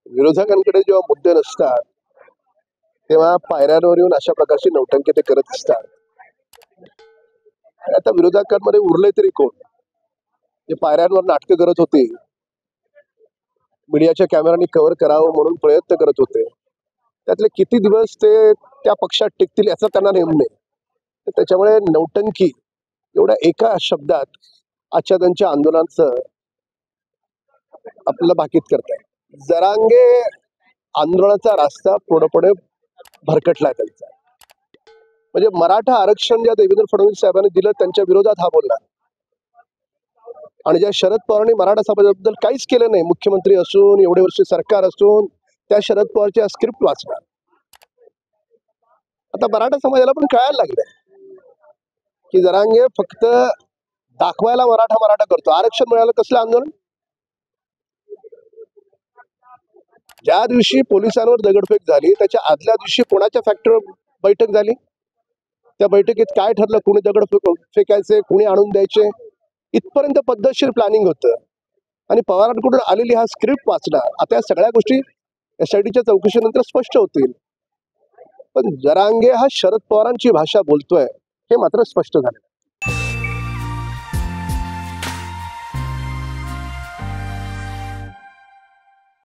विरोधकांकडे जेव्हा मुद्दे नसतात तेव्हा पायऱ्यांवर येऊन अशा प्रकारची नौटंकी ते करत असतात. आणि आता विरोधकांमध्ये उरले तरी कोण? जे पायऱ्यांवर नाटकं करत होते, मीडियाच्या कॅमेराने कव्हर करावं म्हणून प्रयत्न करत होते, त्यातले किती दिवस ते त्या पक्षात टिकतील याचा त्यांना नेम नाही. तर त्याच्यामुळे नौटंकी एवढ्या एका शब्दात आजच्या त्यांच्या आंदोलनाचं आपल्याला भाकीत करताय. जरांगे आंदोलनाचा रास्ता पूर्णपणे भरकटलाय त्यांचा. म्हणजे मराठा आरक्षण ज्या देवेंद्र फडणवीस साहेबांनी दिलं त्यांच्या विरोधात हा बोलला, आणि ज्या शरद पवारांनी मराठा समाजाबद्दल काहीच केलं नाही, मुख्यमंत्री असून एवढे वर्ष सरकार असून त्या शरद पवारच्या स्क्रिप्ट वाचणार. आता मराठा समाजाला पण कळायला लागलंय की जरांगे फक्त दाखवायला मराठा मराठा करतो. आरक्षण मिळालं कसलं आंदोलन? ज्या दिवशी पोलिसांवर दगडफेक झाली त्याच्या आदल्या दिवशी कोणाच्या फॅक्टरीवर बैठक झाली, त्या बैठकीत काय ठरलं, कुणी दगड फेकायचे, कुणी आणून द्यायचे, इथपर्यंत पद्धतशीर प्लॅनिंग होतं. आणि पवारांकडून आलेली हा स्क्रिप्ट वाचणार. आता या सगळ्या गोष्टी एसआयटीच्या चौकशीनंतर स्पष्ट होतील. पण जरांगे हा शरद पवारांची भाषा बोलतोय हे मात्र स्पष्ट झालं.